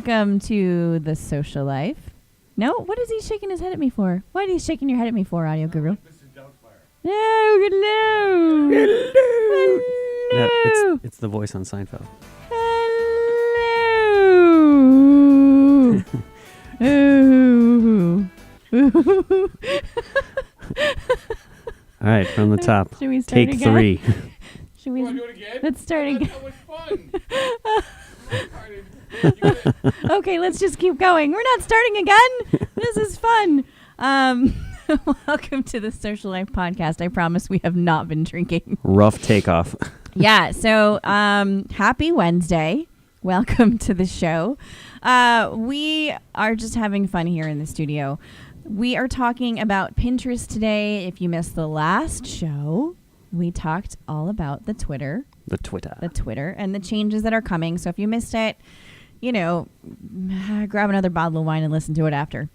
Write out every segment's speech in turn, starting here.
Welcome to the social life. No, what is he shaking his head at me for? What are you shaking your head at me for, Audio Guru? No, hello. Hello. No, it's the voice on Seinfeld. Hello. All right, from the top. Should we start Take again? 3. Should we do it again? Let's start again. That was fun. Okay, let's just keep going. We're not starting again. This is fun. Welcome to the Social Life Podcast. I promise we have not been drinking. Rough takeoff. Yeah, so happy Wednesday. Welcome to the show. We are just having fun here in the studio. We are talking about Pinterest today. If you missed the last show, we talked all about the Twitter, and the changes that are coming. So if you missed it, you know, grab another bottle of wine and listen to it after.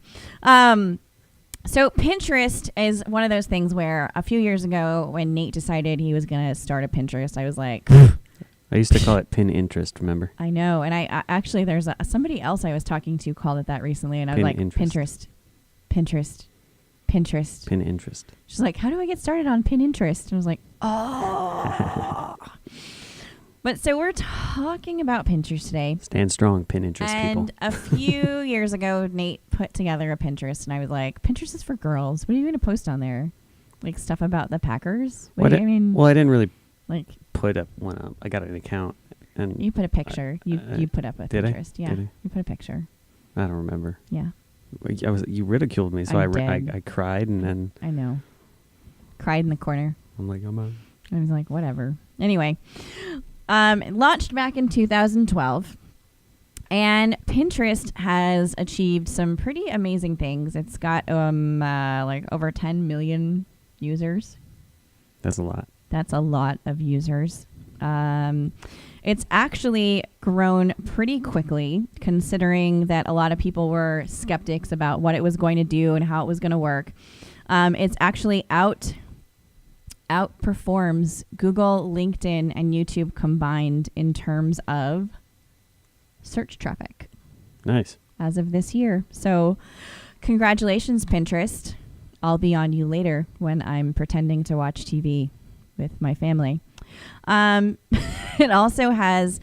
So Pinterest is one of those things where a few years ago when Nate decided he was going to start a Pinterest, I was like... I used to call it pin interest, remember? I know. And I actually, there's somebody else I was talking to called it that recently. And I was like, Pinterest. Pin interest. She's like, how do I get started on pin interest? And I was like, oh. But so we're talking about Pinterest today. Stand strong, pin interest people. And a few years ago, Nate put together a Pinterest. And I was like, Pinterest is for girls. What are you going to post on there? Like stuff about the Packers? Well, I didn't really like put up one up. I got an account. And you put a picture. You put up a Pinterest. I? Yeah. Did I? You put a picture. I don't remember. Yeah. You ridiculed me, so I cried, and then... I know. Cried in the corner. I'm like, I'm out. I was like, whatever. Anyway, it launched back in 2012, and Pinterest has achieved some pretty amazing things. It's got like over 10 million users. That's a lot. That's a lot of users. It's actually grown pretty quickly, considering that a lot of people were skeptics about what it was going to do and how it was going to work. It's actually outperforms Google, LinkedIn, and YouTube combined in terms of search traffic. Nice. As of this year. So congratulations, Pinterest. I'll be on you later when I'm pretending to watch TV with my family. It also has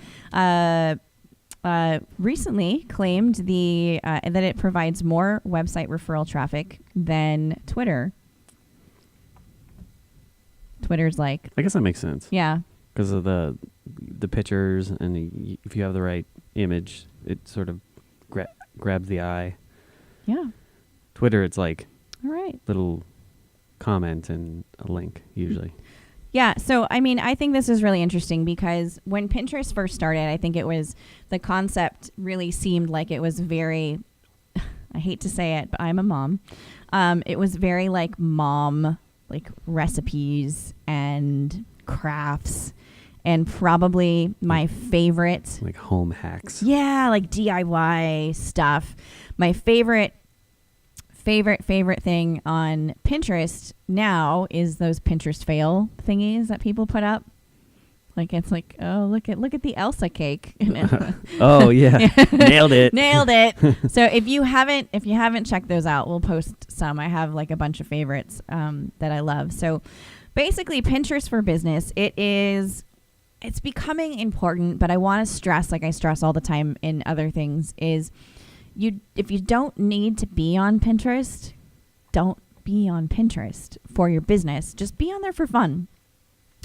recently claimed that it provides more website referral traffic than Twitter. Twitter's like... I guess that makes sense. Yeah. Because of the pictures, and if you have the right image, it sort of grabs the eye. Yeah. Twitter, it's like... All right. Little comment and a link, usually. Yeah, so I mean, I think this is really interesting because when Pinterest first started, I think the concept really seemed like it was very, I hate to say it, but I'm a mom. It was very like mom, like recipes and crafts, and probably my favorite. Like home hacks. Yeah, like DIY stuff. My favorite thing on Pinterest now is those Pinterest fail thingies that people put up. Like it's like, oh, look at the Elsa cake. Oh yeah. Nailed it. So if you haven't checked those out, we'll post some. I have like a bunch of favorites that I love. So basically Pinterest for business, it's becoming important, but I want to stress, like I stress all the time in other things, is if you don't need to be on Pinterest, don't be on Pinterest for your business. Just be on there for fun.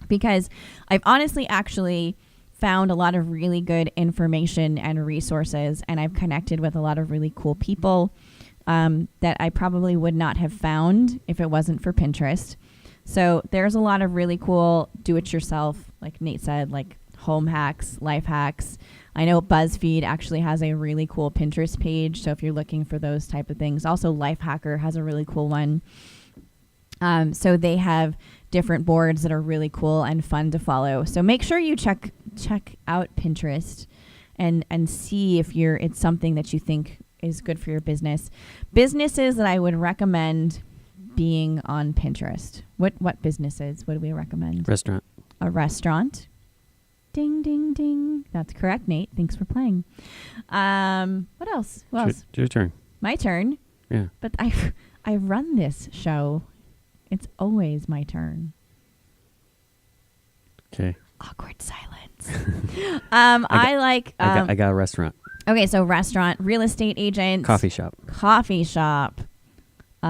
Because I've honestly actually found a lot of really good information and resources, and I've connected with a lot of really cool people that I probably would not have found if it wasn't for Pinterest. So there's a lot of really cool do-it-yourself, like Nate said, like home hacks, life hacks. I know BuzzFeed actually has a really cool Pinterest page, so if you're looking for those type of things. Also, Lifehacker has a really cool one. So they have different boards that are really cool and fun to follow. So make sure you check out Pinterest and see if it's something that you think is good for your business. Businesses that I would recommend being on Pinterest. What businesses would we recommend? Restaurant. A restaurant. Ding, ding, ding. That's correct, Nate. Thanks for playing. What else? Who else? It's your turn. My turn. Yeah. But I run this show. It's always my turn. Okay. Awkward silence. I like. I got a restaurant. Okay, so restaurant, real estate agent, Coffee shop. coffee shop. So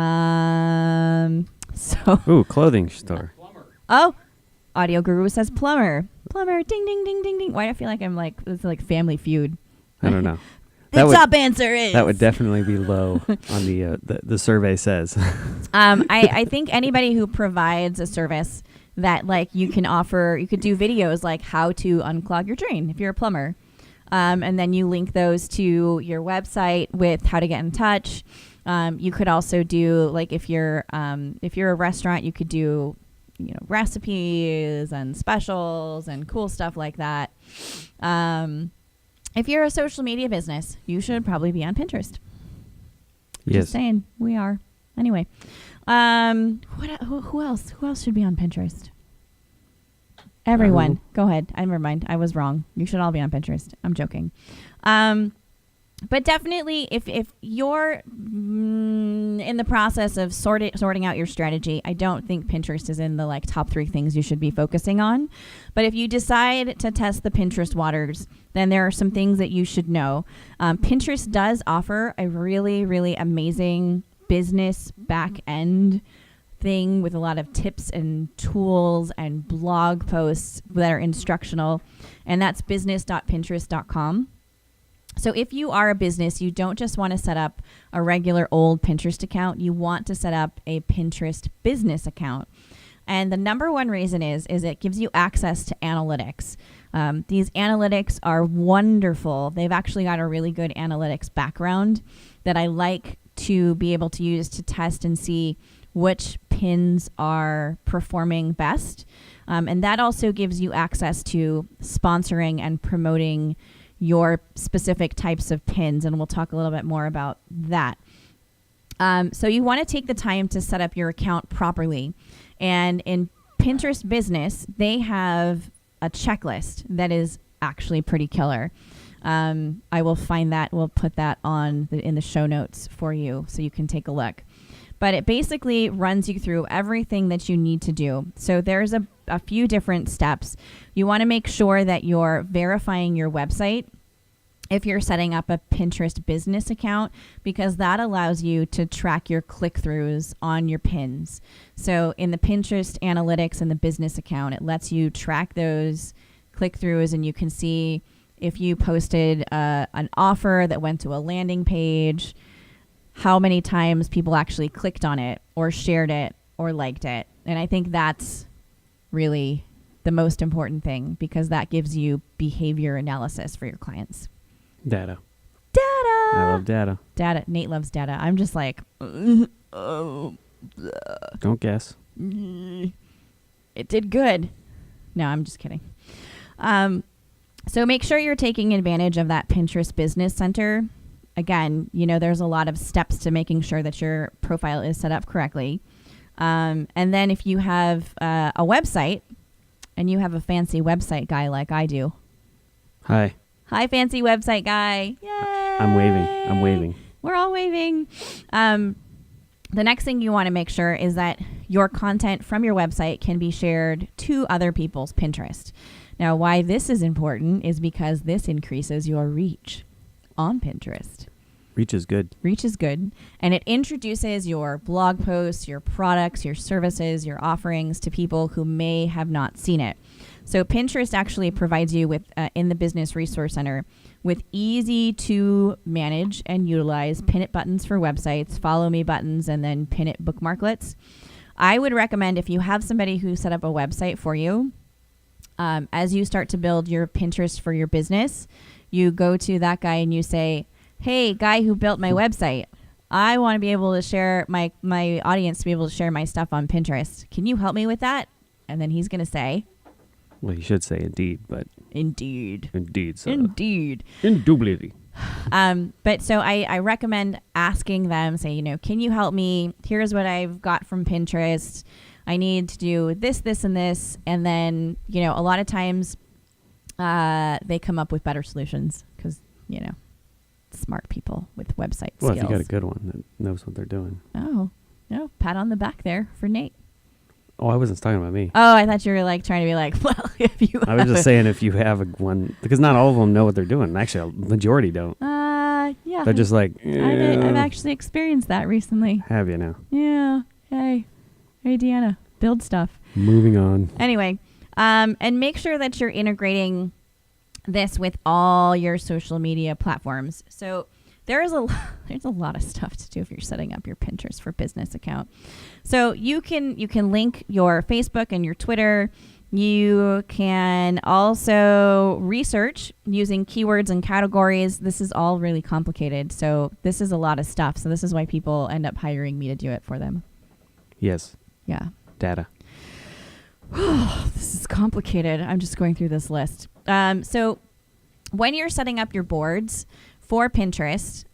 Ooh, clothing store. Plumber. oh, Audio Guru says plumber. Plumber, ding, ding, ding, ding, ding. Why do I feel like I'm like it's like Family Feud? I don't know. The top answer is That would definitely be low on the survey says. I think anybody who provides a service that like you can offer, you could do videos like how to unclog your drain if you're a plumber. And then you link those to your website with how to get in touch. You could also do like if you're a restaurant, you could do recipes and specials and cool stuff like that. If you're a social media business, you should probably be on Pinterest. Yes. Just saying, we are. Anyway, who else? Who else should be on Pinterest? Everyone. Go ahead. Never mind. I was wrong. You should all be on Pinterest. I'm joking. But definitely, if you're in the process of sorting out your strategy, I don't think Pinterest is in the like top 3 things you should be focusing on. But if you decide to test the Pinterest waters, then there are some things that you should know. Pinterest does offer a really, really amazing business back end thing with a lot of tips and tools and blog posts that are instructional, and that's business.pinterest.com. So if you are a business, you don't just want to set up a regular old Pinterest account, you want to set up a Pinterest business account. And the number one reason is it gives you access to analytics. These analytics are wonderful. They've actually got a really good analytics background that I like to be able to use to test and see which pins are performing best. And that also gives you access to sponsoring and promoting your specific types of pins. And we'll talk a little bit more about that. So you want to take the time to set up your account properly. And in Pinterest Business, they have a checklist that is actually pretty killer. I will find that. We'll put that in the show notes for you so you can take a look. But it basically runs you through everything that you need to do. So there's a few different steps. You want to make sure that you're verifying your website if you're setting up a Pinterest business account, because that allows you to track your click-throughs on your pins. So in the Pinterest analytics and the business account, it lets you track those click-throughs, and you can see if you posted an offer that went to a landing page, how many times people actually clicked on it or shared it or liked it. And I think that's really the most important thing, because that gives you behavior analysis for your clients. Data. Data. I love data. Data. Nate loves data. I'm just like, Don't guess. it did good. No, I'm just kidding. So make sure you're taking advantage of that Pinterest Business Center. Again, there's a lot of steps to making sure that your profile is set up correctly. And then if you have a website, and you have a fancy website guy like I do. Hi. Hi, fancy website guy. Yay! I'm waving. We're all waving. The next thing you want to make sure is that your content from your website can be shared to other people's Pinterest. Now, why this is important is because this increases your reach on Pinterest. Reach is good. Reach is good. And it introduces your blog posts, your products, your services, your offerings to people who may have not seen it. So Pinterest actually provides you with, in the Business Resource Center, with easy to manage and utilize pin it buttons for websites, follow me buttons, and then pin it bookmarklets. I would recommend, if you have somebody who set up a website for you, as you start to build your Pinterest for your business, you go to that guy and you say, hey, guy who built my website, I want to be able to share my audience to be able to share my stuff on Pinterest. Can you help me with that? And then he's going to say, Well, you should say indeed, but indeed. So Indeed. Indubitably. But so I recommend asking them, say, can you help me? Here's what I've got from Pinterest. I need to do this, this, and this. And then, a lot of times they come up with better solutions because, smart people with website Well, skills. if you got a good one that knows what they're doing. Oh, no, pat on the back there for Nate. Oh, I wasn't talking about me. Oh, I thought you were like trying to be like, well, if you I was just saying if you have one, because not all of them know what they're doing. Actually, a majority don't. Yeah. They're just like, I've actually experienced that recently. have you now? Yeah. Hey, Deanna, build stuff. Moving on. Anyway, and make sure that you're integrating this with all your social media platforms. So there's a lot of stuff to do if you're setting up your Pinterest for Business account. So you can link your Facebook and your Twitter. You can also research using keywords and categories. This is all really complicated. So this is a lot of stuff. So this is why people end up hiring me to do it for them. Yes. Yeah. Data. This is complicated. I'm just going through this list. So when you're setting up your boards for Pinterest,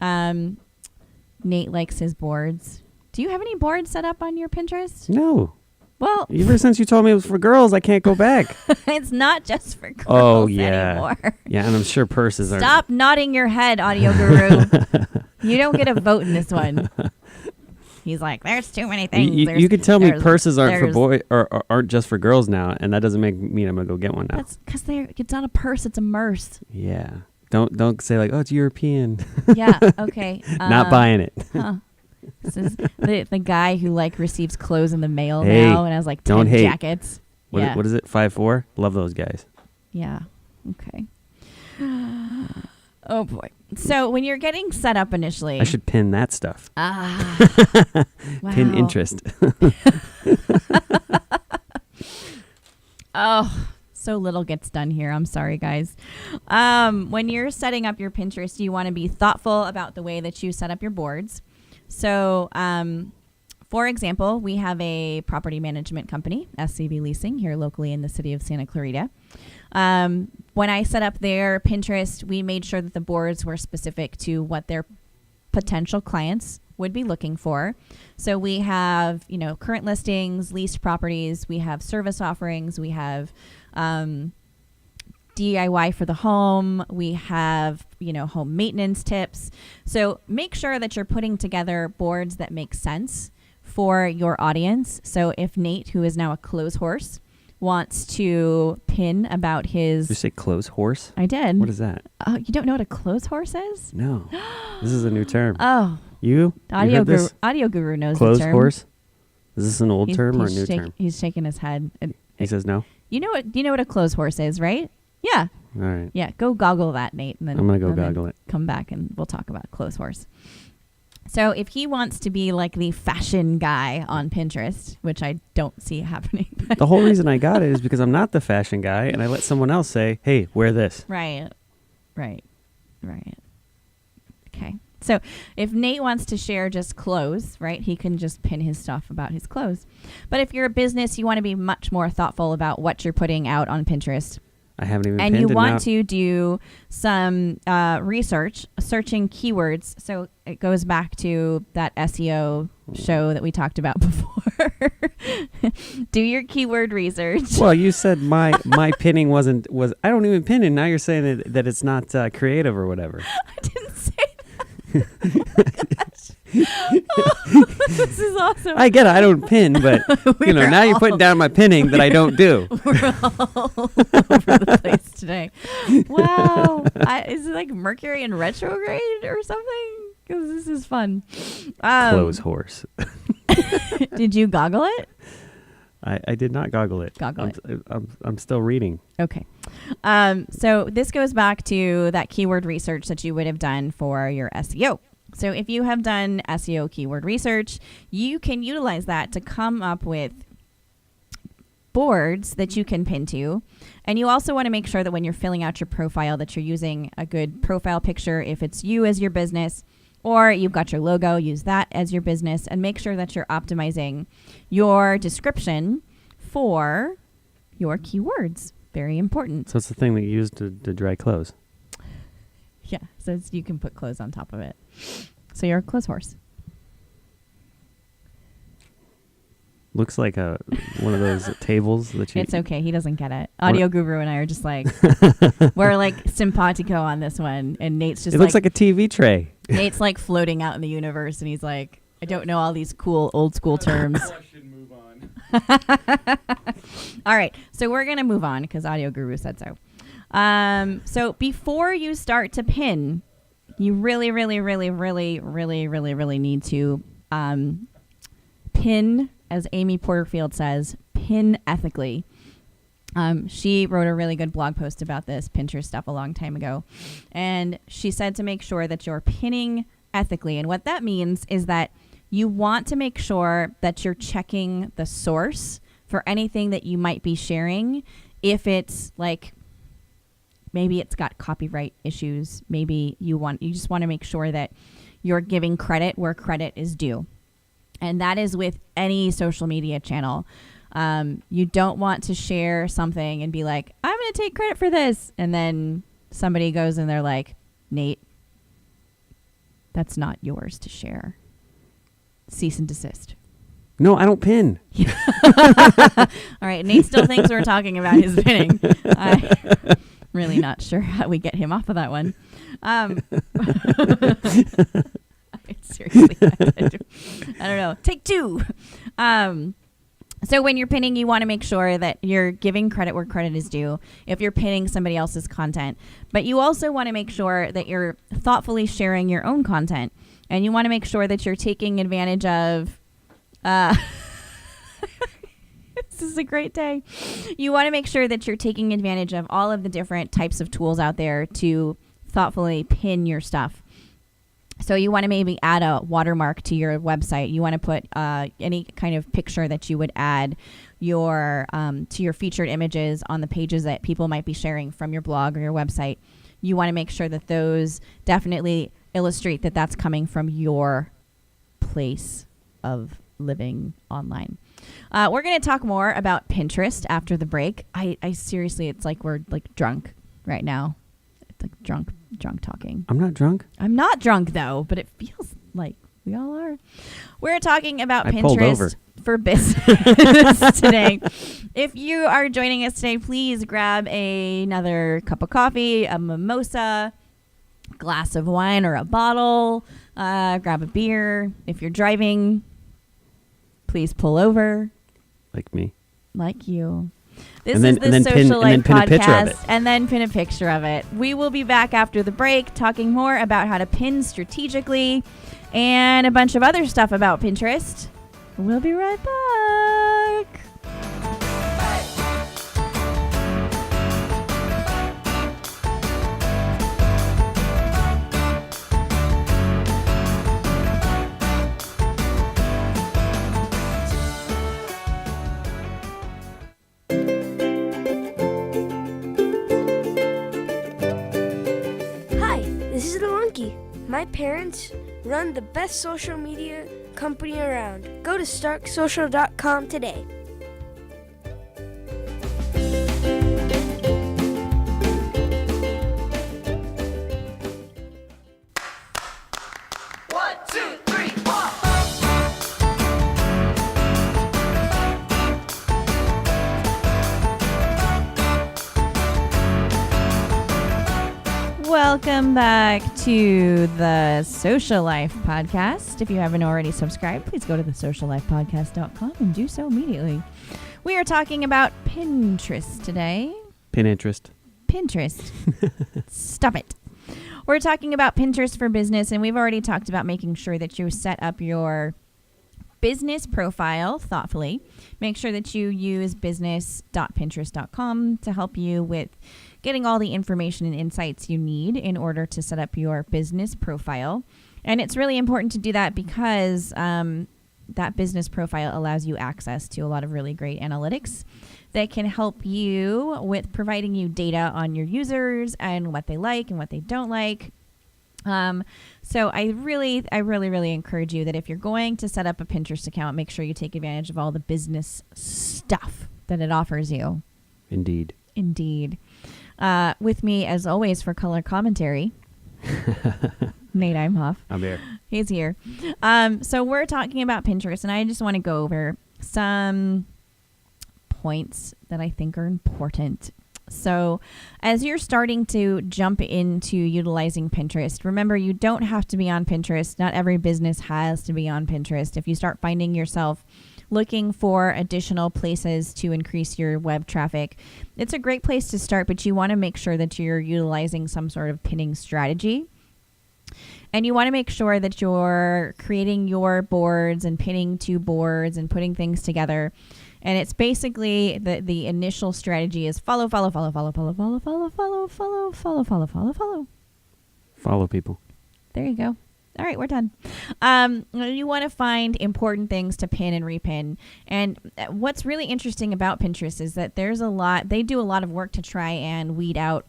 Nate likes his boards. Do you have any boards set up on your Pinterest? No. Well, Ever since you told me it was for girls, I can't go back. it's not just for girls Oh, yeah. anymore. Yeah, and I'm sure purses are. Stop nodding your head, audio guru. You don't get a vote in this one. He's like, there's too many things. You can tell me there's- purses aren't for there's- boy or aren't just for girls now, and that doesn't mean I'm gonna go get one now. That's because it's not a purse, it's a merce. Yeah. Don't say like, oh, it's European. Yeah, okay. Not buying it. Huh. This is the guy who like receives clothes in the mail Hey, now and has like 10 don't hate. jackets. Yeah. What is it? 5'4"? Love those guys. Yeah. Okay. Oh boy. So when you're getting set up initially, I should pin that stuff. Pin wow. interest. Oh, so little gets done here. I'm sorry, guys. When you're setting up your Pinterest, you want to be thoughtful about the way that you set up your boards. So, for example, we have a property management company, SCV Leasing, here locally in the city of Santa Clarita. When I set up their Pinterest, we made sure that the boards were specific to what their potential clients would be looking for. So we have, current listings, leased properties, we have service offerings, we have DIY for the home, we have, home maintenance tips. So make sure that you're putting together boards that make sense for your audience. So if Nate, who is now a clothes horse, wants to pin about his... Did you say clothes horse? I did. What is that? Oh, you don't know what a clothes horse is? No. This is a new term. Oh, You audio heard guru, this? audio guru knows Clothes the term. horse? Is this an old He's- term or a he's new shak- term? He's shaking his head. He says no? You know what a clothes horse is, right? Yeah. All right. Yeah. Go goggle that, Nate. And then I'm going to go and then goggle it. Come back and we'll talk about clothes horse. So if he wants to be like the fashion guy on Pinterest, which I don't see happening. But The whole reason I got it is because I'm not the fashion guy, and I let someone else say, hey, wear this. Right. Okay. So if Nate wants to share just clothes, right, he can just pin his stuff about his clothes. But if you're a business, you want to be much more thoughtful about what you're putting out on Pinterest. I haven't even And pinned you it want now. to do some research, searching keywords. So it goes back to that SEO show that we talked about before. Do your keyword research. Well, you said my pinning was I don't even pin it. Now you're saying that it's not creative or whatever. I didn't say that. Oh, this is awesome. I get it. I don't pin, but We're now you're all- putting down my pinning that I don't do. We're all over the place today. Wow. Is it like Mercury in retrograde or something? Because this is fun. Clothes horse. Did you goggle it? I did not goggle it. Goggle it. I'm still reading. Okay. So this goes back to that keyword research that you would have done for your SEO. So if you have done SEO keyword research, you can utilize that to come up with boards that you can pin to. And you also want to make sure that when you're filling out your profile that you're using a good profile picture if it's you as your business, or you've got your logo, use that as your business, and make sure that you're optimizing your description for your keywords. Very important. So it's the thing that you use to dry clothes. Yeah, so you can put clothes on top of it. So you're a clothes horse. Looks like one of those tables that you. It's okay. He doesn't get it. Audio Guru and I are just like, we're like simpatico on this one. And Nate's just It looks like a TV tray. Nate's like floating out in the universe. And he's like, I don't know all these cool old school terms. Question, move on. All right. So we're going to move on because Audio Guru said so. So before you start to pin, you really, really, really, really, really, really, really need to pin, as Amy Porterfield says, pin ethically. She wrote a really good blog post about this Pinterest stuff a long time ago. And she said to make sure that you're pinning ethically. And what that means is that you want to make sure that you're checking the source for anything that you might be sharing. If it's like, maybe it's got copyright issues. Maybe you just want to make sure that you're giving credit where credit is due. And that is with any social media channel. You don't want to share something and be like, I'm going to take credit for this. And then somebody goes and they're like, Nate, that's not yours to share. Cease and desist. No, I don't pin. All right. Nate still thinks we're talking about his pinning. I'm really not sure how we get him off of that one. Seriously, I don't know. Take two. So when you're pinning, you want to make sure that you're giving credit where credit is due if you're pinning somebody else's content. But you also want to make sure that you're thoughtfully sharing your own content. And you want to make sure that you're taking advantage of... this is a great day. You want to make sure that you're taking advantage of all of the different types of tools out there to thoughtfully pin your stuff. So you want to maybe add a watermark to your website. You want to put any kind of picture that you would add to your featured images on the pages that people might be sharing from your blog or your website. You want to make sure that those definitely illustrate that that's coming from your place of living online. We're going to talk more about Pinterest after the break. I seriously, it's like we're like drunk right now. It's like drunk talking. I'm not drunk. I'm not drunk though, but it feels like we all are. We're talking about I pulled over. Pinterest for business today. If you are joining us today, please grab another cup of coffee, a mimosa, glass of wine or a bottle, grab a beer. If you're driving, please pull over. Like me. Like you. This And then- is the and then pin- Social and then Life pin a picture of podcast, it. and then pin a picture of it. We will be back after the break talking more about how to pin strategically and a bunch of other stuff about Pinterest. We'll be right back. Hi, this is the Monkey. My parents run the best social media company around. Go to starksocial.com today. Welcome back to the Social Life Podcast. If you haven't already subscribed, please go to thesociallifepodcast.com and do so immediately. We are talking about Pinterest today. Pinterest. Pinterest. Stop it. We're talking about Pinterest for business, and we've already talked about making sure that you set up your business profile thoughtfully. Make sure that you use business.pinterest.com to help you with getting all the information and insights you need in order to set up your business profile. And it's really important to do that because that business profile allows you access to a lot of really great analytics that can help you with providing you data on your users and what they like and what they don't like. So I really encourage you that if you're going to set up a Pinterest account, make sure you take advantage of all the business stuff that it offers you. Indeed. With me, as always, for color commentary, Nate Imhoff. I'm here. He's here. So we're talking about Pinterest, and I just want to go over some points that I think are important. So as you're starting to jump into utilizing Pinterest, remember, you don't have to be on Pinterest. Not every business has to be on Pinterest. If you start finding yourself looking for additional places to increase your web traffic, it's a great place to start, but you want to make sure that you're utilizing some sort of pinning strategy. And you want to make sure that you're creating your boards and pinning to boards and putting things together. And it's basically the initial strategy is follow. Follow people. There you go. All right, we're done. You want to find important things to pin and repin. And what's really interesting about Pinterest is that they do a lot of work to try and weed out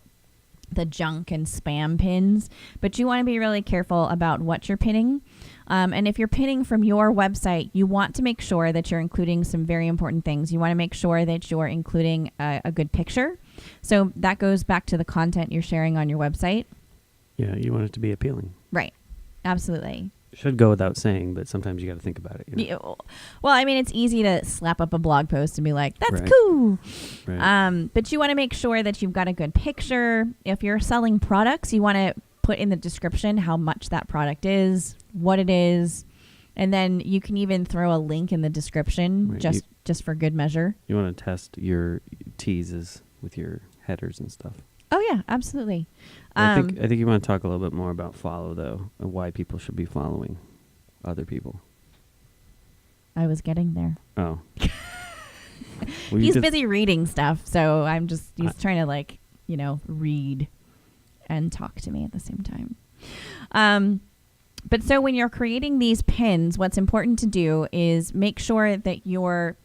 the junk and spam pins, but you want to be really careful about what you're pinning. And if you're pinning from your website, you want to make sure that you're including some very important things. You want to make sure that you're including a good picture. So that goes back to the content you're sharing on your website. Yeah, you want it to be appealing. Right. Absolutely. Should go without saying, but sometimes you got to think about it. You know? Yeah, well, I mean, it's easy to slap up a blog post and be like, that's Right. cool. Right. But you want to make sure that you've got a good picture. If you're selling products, you want to put in the description how much that product is, what it is, and then you can even throw a link in the description Right. just for good measure. You want to test your teases with your headers and stuff. Oh yeah, absolutely. I think you want to talk a little bit more about follow, though, and why people should be following other people. I was getting there. Oh. Well, He's busy reading stuff, so he's trying to read and talk to me at the same time. But so when you're creating these pins, what's important to do is make sure that you're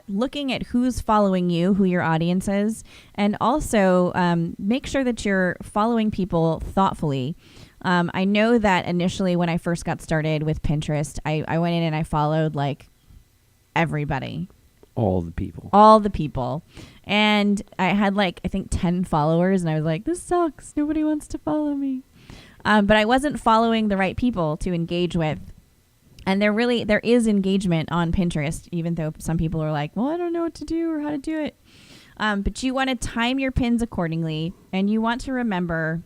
looking at who's following you, who your audience is, and also make sure that you're following people thoughtfully. I know that initially when I first got started with Pinterest, I went in and I followed everybody. All the people. All the people. And I had I think 10 followers, and I was like, this sucks. Nobody wants to follow me. But I wasn't following the right people to engage with. And there is engagement on Pinterest, even though some people are like, well, I don't know what to do or how to do it. But you want to time your pins accordingly, and you want to remember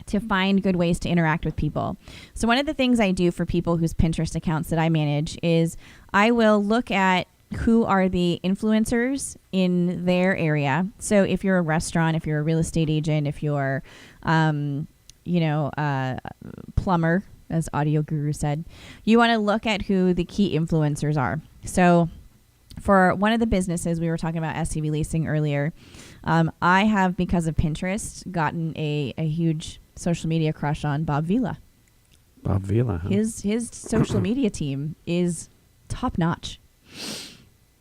to find good ways to interact with people. So one of the things I do for people whose Pinterest accounts that I manage is I will look at who are the influencers in their area. So if you're a restaurant, if you're a real estate agent, if you're, plumber, as Audio Guru said, you want to look at who the key influencers are. So for one of the businesses, we were talking about SCV leasing earlier. I have, because of Pinterest, gotten a huge social media crush on Bob Vila. Bob Vila, huh? His social media team is top notch.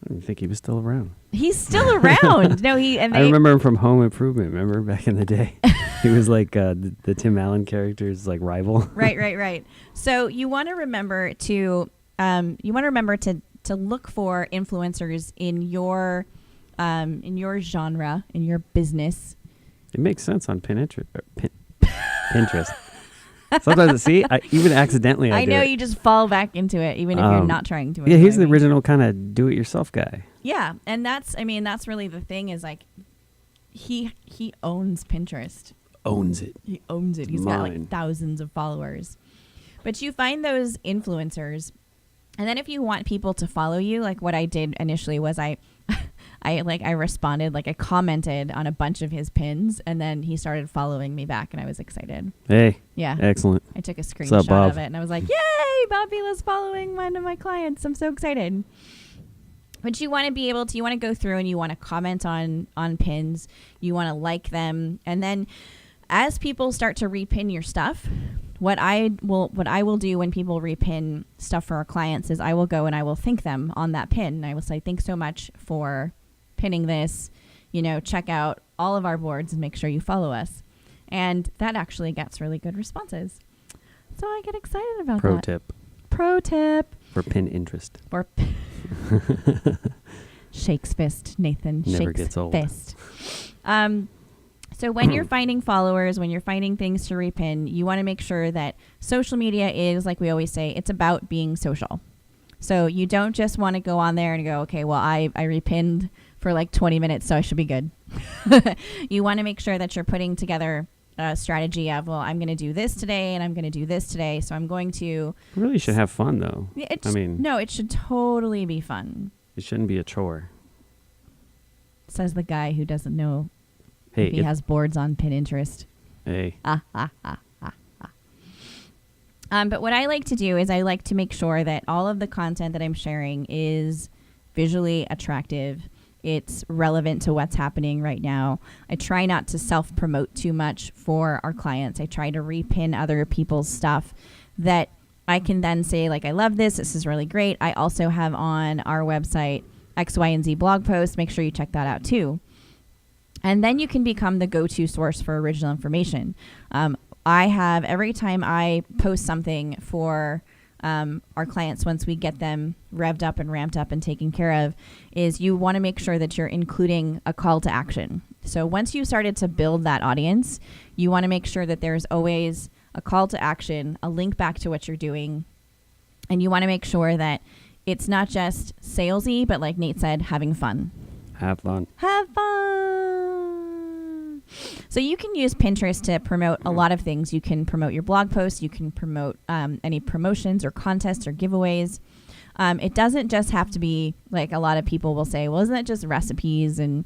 I didn't think he was still around. He's still around. No, I remember him from Home Improvement. Remember back in the day? He was the Tim Allen character's rival. Right. So you want to remember to look for influencers in your genre, in your business. It makes sense on Pinterest. Sometimes, even accidentally, I do know it. you just fall back into it, even if you're not trying to. Yeah, he's the original kind of do-it-yourself guy. Yeah, and that's really the thing is he owns Pinterest. Owns it. He owns it. He's got thousands of followers. But you find those influencers, and then if you want people to follow you, what I did initially was I responded, I commented on a bunch of his pins, and then he started following me back, and I was excited. Hey. Yeah. Excellent. I took a What's screenshot up, Bob? of it, and I was like, yay, Bob Vila's following one of my clients. I'm so excited. But you want to go through and you want to comment on pins. You want to like them. And then as people start to repin your stuff, what I will do when people repin stuff for our clients is I will go and I will thank them on that pin. And I will say, thanks so much for pinning this. Check out all of our boards and make sure you follow us. And that actually gets really good responses. So I get excited about that. Pro tip. For pin interest. Or Shakes fist, Nathan. Never Shakes gets old. fist. So when you're finding followers, when you're finding things to repin, you want to make sure that social media is, like we always say, it's about being social. So you don't just want to go on there and go, okay, well, I repinned for like 20 minutes, so I should be good. You want to make sure that you're putting together a strategy of, well, I'm going to do this today and I'm going to do this today. So I'm going to... Really should have fun, though. No, it should totally be fun. It shouldn't be a chore. Says the guy who doesn't know Hey, if he has boards on Pinterest. Hey. But what I like to do is I like to make sure that all of the content that I'm sharing is visually attractive. It's relevant to what's happening right now. I try not to self-promote too much for our clients. I try to repin other people's stuff that I can then say, like, I love this. This is really great. I also have on our website X, Y, and Z blog posts. Make sure you check that out too. And then you can become the go-to source for original information. I have, every time I post something for our clients, once we get them revved up and ramped up and taken care of, is you want to make sure that you're including a call to action. So once you started to build that audience, you want to make sure that there's always a call to action, a link back to what you're doing. And you want to make sure that it's not just salesy, but like Nate said, having fun. Have fun. Have fun. So you can use Pinterest to promote a lot of things. You can promote your blog posts. You can promote any promotions or contests or giveaways. It doesn't just have to be, like, a lot of people will say, well, isn't it just recipes and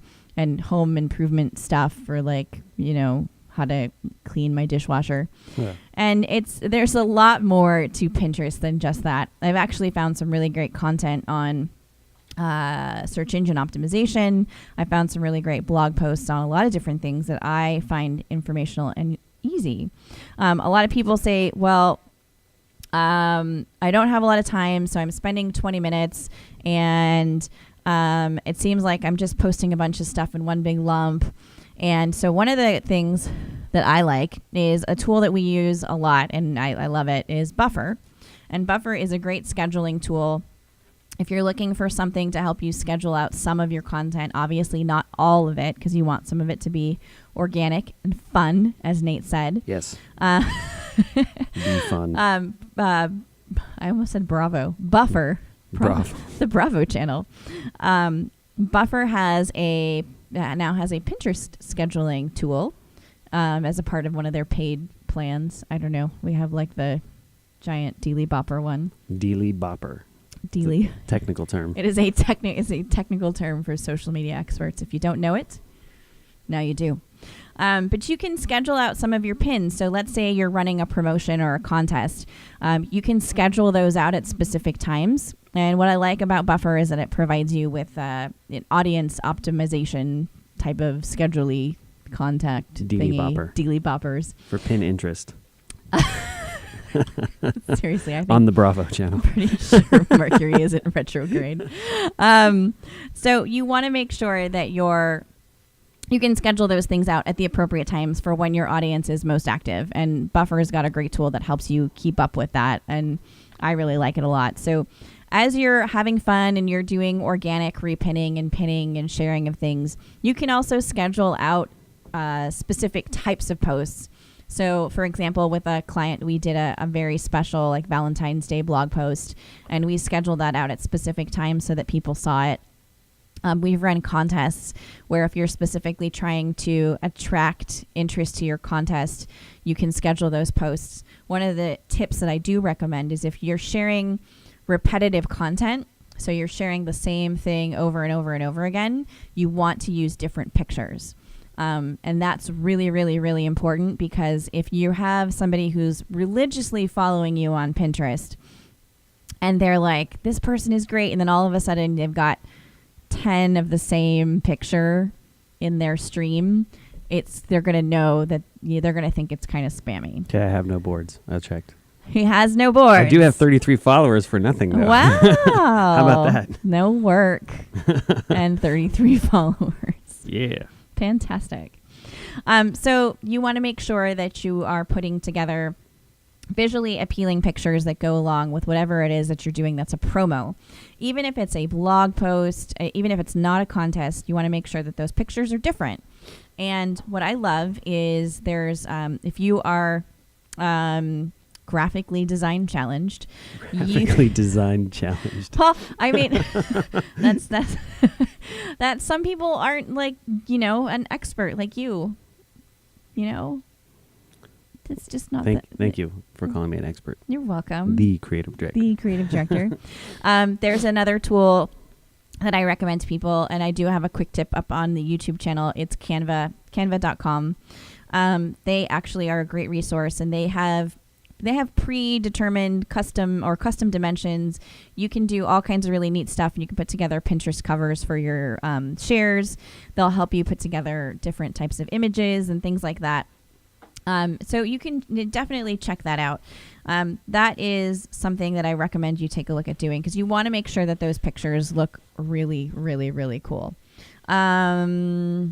home improvement stuff for, like, you know, how to clean my dishwasher? Yeah. And there's a lot more to Pinterest than just that. I've actually found some really great content on search engine optimization. I found some really great blog posts on a lot of different things that I find informational and easy. A lot of people say, well, I don't have a lot of time, so I'm spending 20 minutes and it seems like I'm just posting a bunch of stuff in one big lump. And so one of the things that I like is a tool that we use a lot, and I love it, is Buffer. And Buffer is a great scheduling tool. If you're looking for something to help you schedule out some of your content, obviously not all of it, because you want some of it to be organic and fun, as Nate said. Yes. Be fun. I almost said Bravo. Buffer. Bravo. The Bravo channel. Buffer has now has a Pinterest scheduling tool as a part of one of their paid plans. I don't know. We have like the giant Dealy Bopper one. Dealy Bopper. Dealy. Technical term. It is a technical term for social media experts. If you don't know it, now you do. But you can schedule out some of your pins. So let's say you're running a promotion or a contest. You can schedule those out at specific times. And what I like about Buffer is that it provides you with an audience optimization type of schedule-y contact Dealy thingy. Bopper. Dealy Boppers. For pin interest. Seriously, I think on the Bravo channel. I'm pretty sure Mercury isn't retrograde. So you want to make sure that you can schedule those things out at the appropriate times for when your audience is most active. And Buffer's got a great tool that helps you keep up with that. And I really like it a lot. So as you're having fun and you're doing organic repinning and pinning and sharing of things, you can also schedule out specific types of posts. So, for example, with a client, we did a very special like Valentine's Day blog post, and we scheduled that out at specific times so that people saw it. We've run contests where if you're specifically trying to attract interest to your contest, you can schedule those posts. One of the tips that I do recommend is if you're sharing repetitive content, so you're sharing the same thing over and over and over again, you want to use different pictures. And that's really, really, really important, because if you have somebody who's religiously following you on Pinterest and they're like, this person is great, and then all of a sudden they've got 10 of the same picture in their stream, they're going to know that they're going to think it's kind of spammy. Okay, I have no boards. I checked. He has no boards. I do have 33 followers for nothing, though. Wow. How about that? No work and 33 followers. Yeah. Fantastic. So you want to make sure that you are putting together visually appealing pictures that go along with whatever it is that you're doing that's a promo. Even if it's a blog post, even if it's not a contest, you want to make sure that those pictures are different. And what I love is there's, if you are graphically design challenged. Graphically designed challenged. Well, I mean, that's that some people aren't like, an expert like you. It's just not. Thank you for calling me an expert. You're welcome. The creative director. The creative director. There's another tool that I recommend to people, and I do have a quick tip up on the YouTube channel. It's Canva, canva.com. They actually are a great resource, and they have predetermined custom dimensions. You can do all kinds of really neat stuff, and you can put together Pinterest covers for your shares. They'll help you put together different types of images and things like that. So you can definitely check that out. That is something that I recommend you take a look at doing, because you want to make sure that those pictures look really, really, really cool. Let's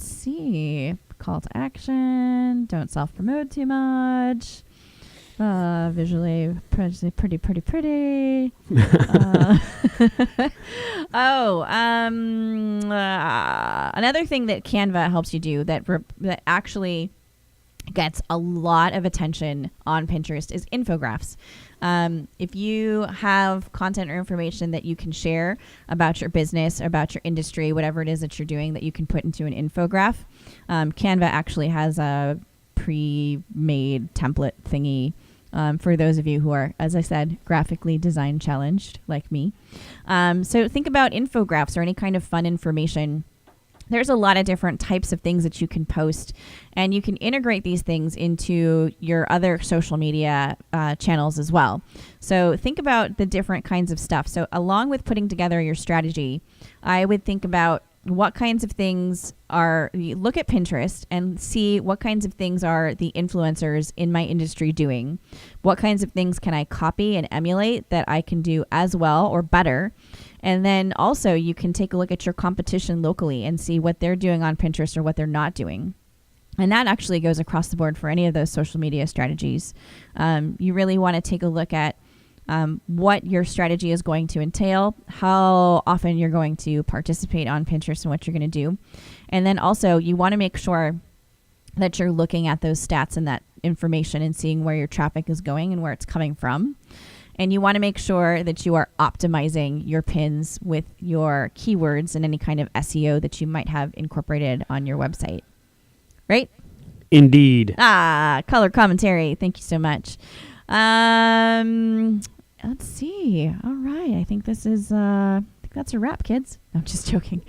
see. Call to action. Don't self-promote too much. Visually pretty. Another thing that Canva helps you do that actually gets a lot of attention on Pinterest is infographics. If you have content or information that you can share about your business, about your industry, whatever it is that you're doing, that you can put into an infograph, Canva actually has a pre-made template thingy for those of you who are, as I said, graphically design challenged like me. So think about infographics or any kind of fun information. There's a lot of different types of things that you can post, and you can integrate these things into your other social media channels as well. So think about the different kinds of stuff. So along with putting together your strategy, I would think about what kinds of things look at Pinterest and see what kinds of things are the influencers in my industry doing. What kinds of things can I copy and emulate that I can do as well or better? And then also you can take a look at your competition locally and see what they're doing on Pinterest or what they're not doing. And that actually goes across the board for any of those social media strategies. You really want to take a look at what your strategy is going to entail, how often you're going to participate on Pinterest and what you're going to do. And then also you want to make sure that you're looking at those stats and that information and seeing where your traffic is going and where it's coming from. And you want to make sure that you are optimizing your pins with your keywords and any kind of SEO that you might have incorporated on your website. Right? Indeed. Color commentary. Thank you so much. Let's see. All right. I think this is, I think that's a wrap, kids. No, I'm just joking.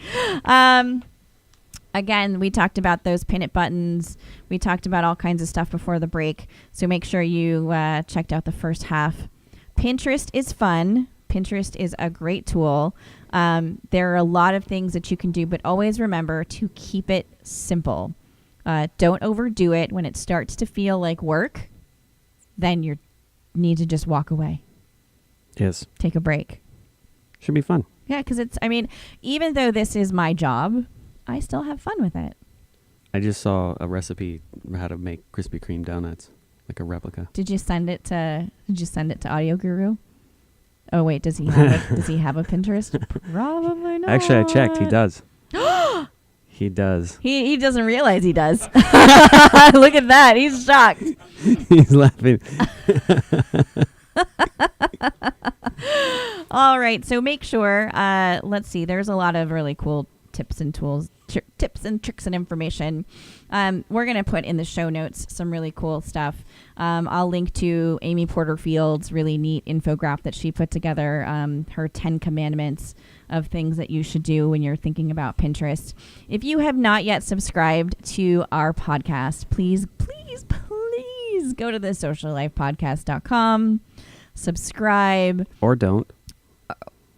Again, we talked about those pin it buttons. We talked about all kinds of stuff before the break. So make sure you checked out the first half. Pinterest is fun. Pinterest is a great tool. There are a lot of things that you can do, but always remember to keep it simple. Don't overdo it. When it starts to feel like work, then you need to just walk away. Yes. Take a break. Should be fun. Yeah, because even though this is my job, I still have fun with it. I just saw a recipe how to make Krispy Kreme donuts, like a replica. Did you send it to Audio Guru? Oh wait, does he have a Pinterest? Probably not. Actually, I checked. He does. He does. He doesn't realize he does. Look at that. He's shocked. He's laughing. All right. So make sure, let's see, there's a lot of really cool tips and tools, tips and tricks and information. We're going to put in the show notes some really cool stuff. I'll link to Amy Porterfield's really neat infographic that she put together, her 10 commandments of things that you should do when you're thinking about Pinterest. If you have not yet subscribed to our podcast, please go to thesociallifepodcast.com, subscribe. Or don't.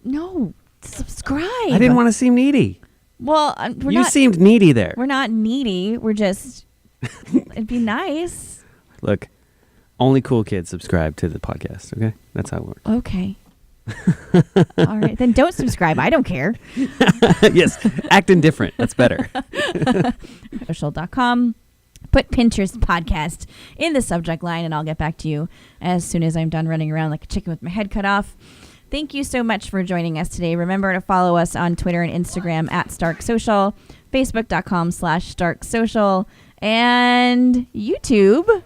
No, subscribe. I didn't want to seem needy. Well, you seemed needy there. We're not needy. We're just, it'd be nice. Look, only cool kids subscribe to the podcast, okay? That's how it works. Okay. All right. Then don't subscribe. I don't care. Yes. Act indifferent. That's better. Social.com. Put Pinterest podcast in the subject line, and I'll get back to you as soon as I'm done running around like a chicken with my head cut off. Thank you so much for joining us today. Remember to follow us on Twitter and Instagram at Stark Social, Facebook.com/Stark Social, and YouTube.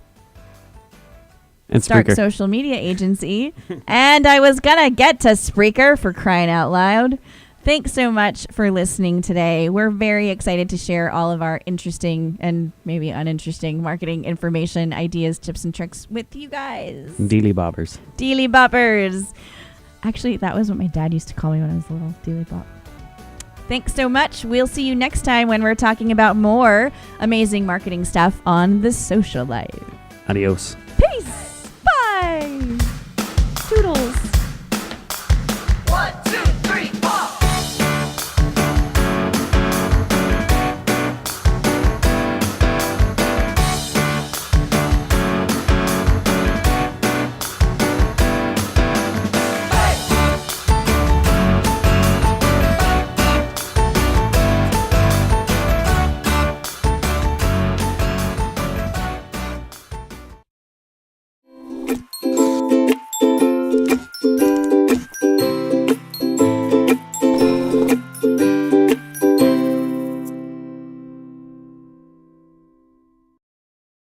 And Stark Spreaker. Social Media Agency. And I was going to get to Spreaker, for crying out loud. Thanks so much for listening today. We're very excited to share all of our interesting and maybe uninteresting marketing information, ideas, tips, and tricks with you guys. Dealy bobbers. Dealy boppers. Actually, that was what my dad used to call me when I was little. Dealy bop. Thanks so much. We'll see you next time when we're talking about more amazing marketing stuff on The Social Life. Adios. Peace. Bye.